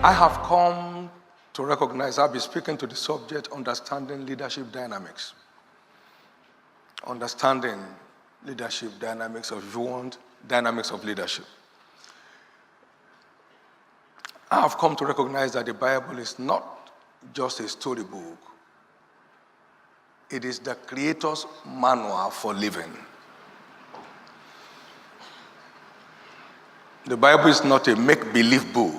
I have come to recognize, I'll be speaking to the subject, understanding leadership dynamics. Understanding leadership dynamics, or if you want, dynamics of leadership. I have come to recognize that the Bible is not just a storybook. It is the Creator's manual for living. The Bible is not a make-believe book.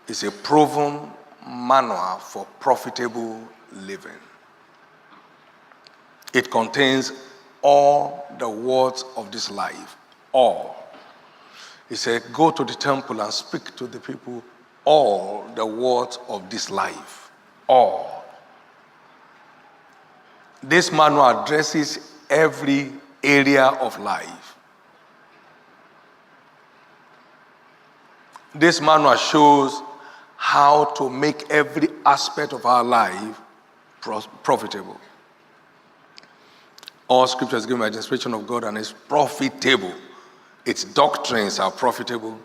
It's a proven manual for profitable living. It contains all the words of this life. All. He said, go to the temple and speak to the people all the words of this life. All. This manual addresses every area of life. This manual shows how to make every aspect of our life profitable. All scripture is given by the inspiration of God and is profitable. Its doctrines are profitable.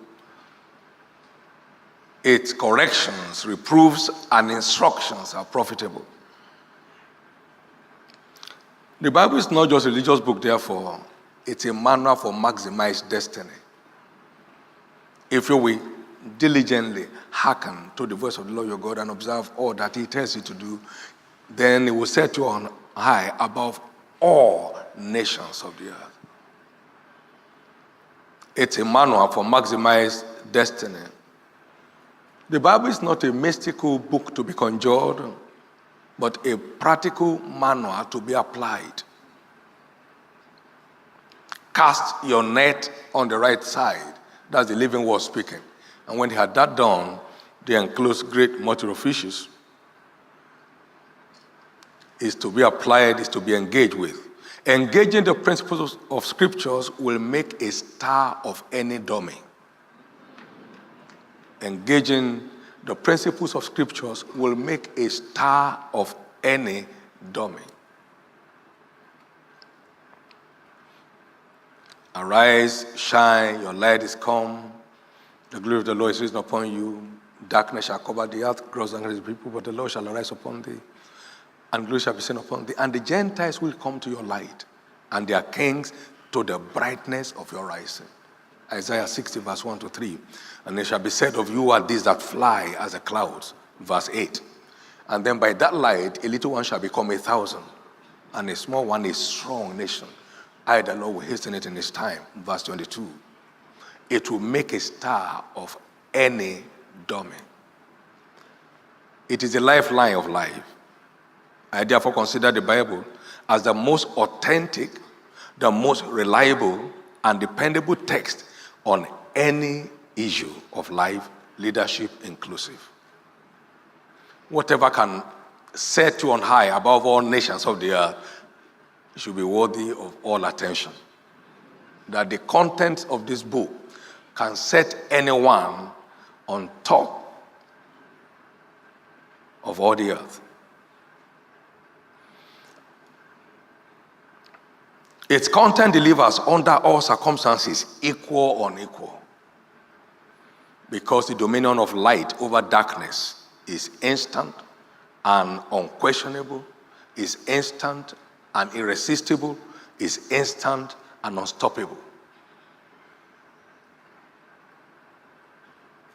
Its corrections, reproofs, and instructions are profitable. The Bible is not just a religious book, therefore. It's a manual for maximized destiny. If you will diligently hearken to the voice of the Lord your God and observe all that he tells you to do, then it will set you on high above all nations of the earth. It's a manual for maximized destiny. The Bible is not a mystical book to be conjured, but a practical manual to be applied. Cast your net on the right side. That's the living word speaking. And when they had that done, they enclosed great multitude of fishes. Is to be applied, is to be engaged with. Engaging the principles of scriptures will make a star of any dummy. Engaging the principles of scriptures will make a star of any dummy. Arise, shine, your light is come. The glory of the Lord is risen upon you. Darkness shall cover the earth, gross darkness the people, but the Lord shall arise upon thee, and glory shall be seen upon thee. And the Gentiles will come to your light, and their kings to the brightness of your rising. Isaiah 60, verse 1 to 3. And it shall be said of you are these that fly as the clouds, verse 8. And then by that light, a little one shall become 1,000, and a small one a strong nation. I, the Lord, will hasten it in his time, verse 22. It will make a star of any dummy. It is the lifeline of life. I therefore consider the Bible as the most authentic, the most reliable, and dependable text on any issue of life, leadership inclusive. Whatever can set you on high above all nations of the earth should be worthy of all attention. That the contents of this book can set anyone on top of all the earth. Its content delivers under all circumstances, equal or unequal. Because the dominion of light over darkness is instant and unquestionable, is instant and irresistible, is instant and unstoppable.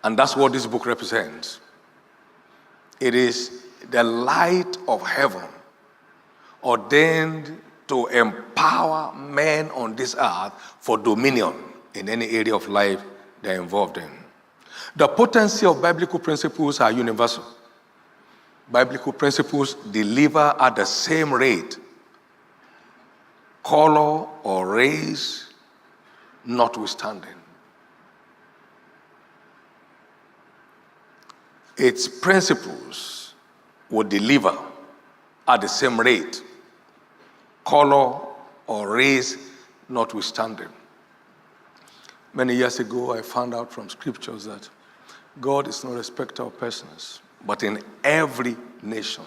And that's what this book represents. It is the light of heaven ordained to empower men on this earth for dominion in any area of life they're involved in. The potency of biblical principles are universal. Biblical principles deliver at the same rate, color or race notwithstanding. Its principles will deliver at the same rate, color or race notwithstanding. Many years ago, I found out from scriptures that God is not a respecter of persons, but in every nation,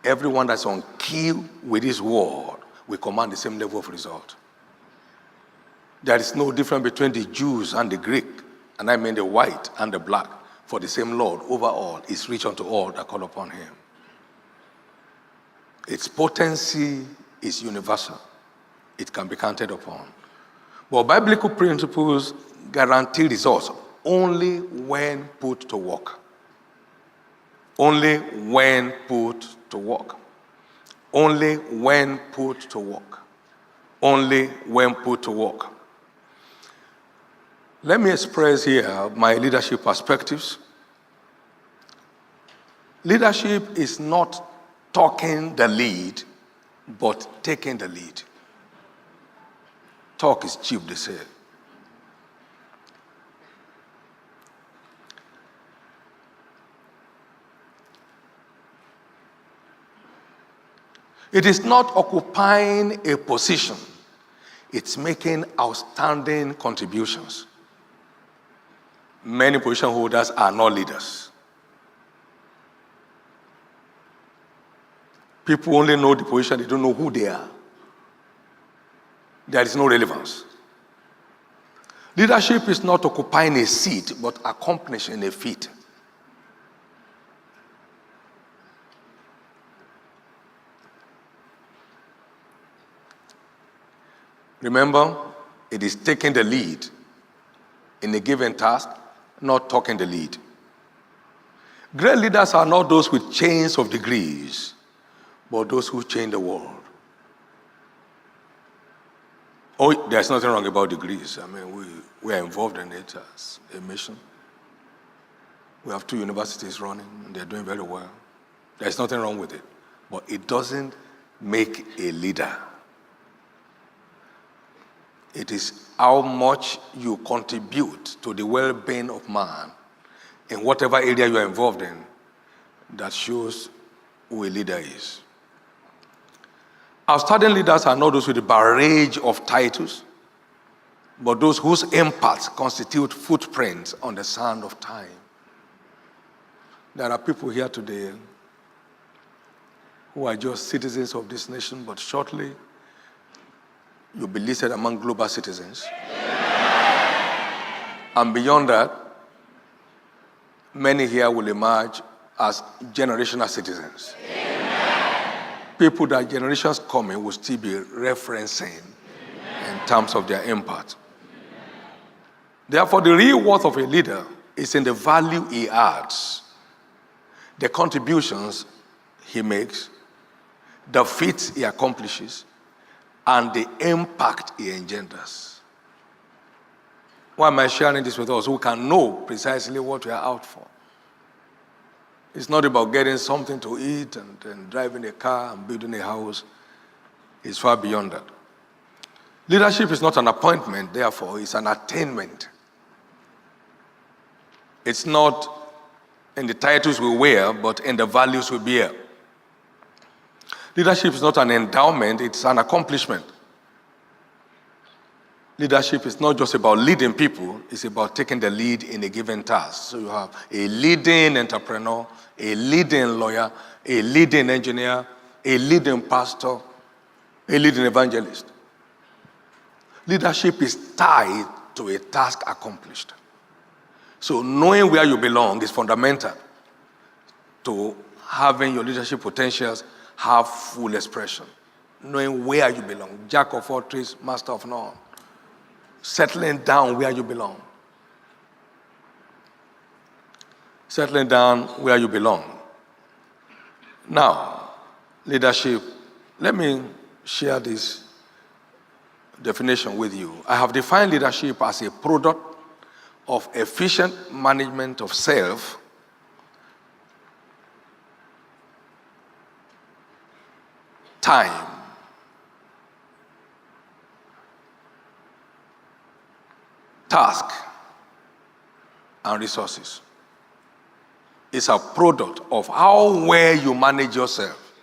everyone that's on key with his word will command the same level of result. There is no difference between the Jews and the Greek, and I mean the white and the black. For the same Lord over all is rich unto all that call upon him. Its potency is universal. It can be counted upon. But biblical principles guarantee results only when put to work. Only when put to work. Only when put to work. Only when put to work. Let me express here my leadership perspectives. Leadership is not talking the lead, but taking the lead. Talk is cheap, they say. It is not occupying a position. It's making outstanding contributions. Many position holders are not leaders. People only know the position, they don't know who they are. There is no relevance. Leadership is not occupying a seat, but accomplishing a feat. Remember, it is taking the lead in a given task, not talking the lead. Great leaders are not those with chains of degrees, but those who change the world. Oh, there's nothing wrong about degrees. I mean, we are involved in it as a mission. We have 2 universities running, and they're doing very well. There's nothing wrong with it. But it doesn't make a leader. It is how much you contribute to the well-being of man in whatever area you are involved in that shows who a leader is. Outstanding leaders are not those with a barrage of titles, but those whose impacts constitute footprints on the sand of time. There are people here today who are just citizens of this nation, but shortly you'll be listed among global citizens. And beyond that, many here will emerge as generational citizens. People that generations coming will still be referencing in terms of their impact. Therefore, the real worth of a leader is in the value he adds, the contributions he makes, the feats he accomplishes, and the impact he engenders. Why am I sharing this with us? We can know precisely what we are out for. It's not about getting something to eat and driving a car and building a house. It's far beyond that. Leadership is not an appointment, therefore, it's an attainment. It's not in the titles we wear, but in the values we bear. Leadership is not an endowment, it's an accomplishment. Leadership is not just about leading people, it's about taking the lead in a given task. So you have a leading entrepreneur, a leading lawyer, a leading engineer, a leading pastor, a leading evangelist. Leadership is tied to a task accomplished. So knowing where you belong is fundamental to having your leadership potentials have full expression. Knowing where you belong, jack of all trades, master of none. Settling down where you belong. Settling down where you belong. Now, leadership, let me share this definition with you. I have defined leadership as a product of efficient management of self, time, task, and resources. It's a product of how well you manage yourself,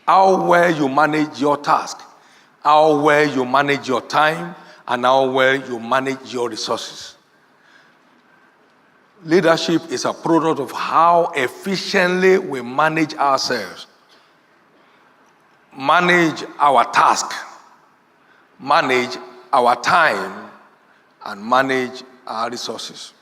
how well you manage your task, how well you manage your time, and how well you manage your resources. Leadership is a product of how efficiently we manage ourselves, manage our task, manage our time, and manage our resources.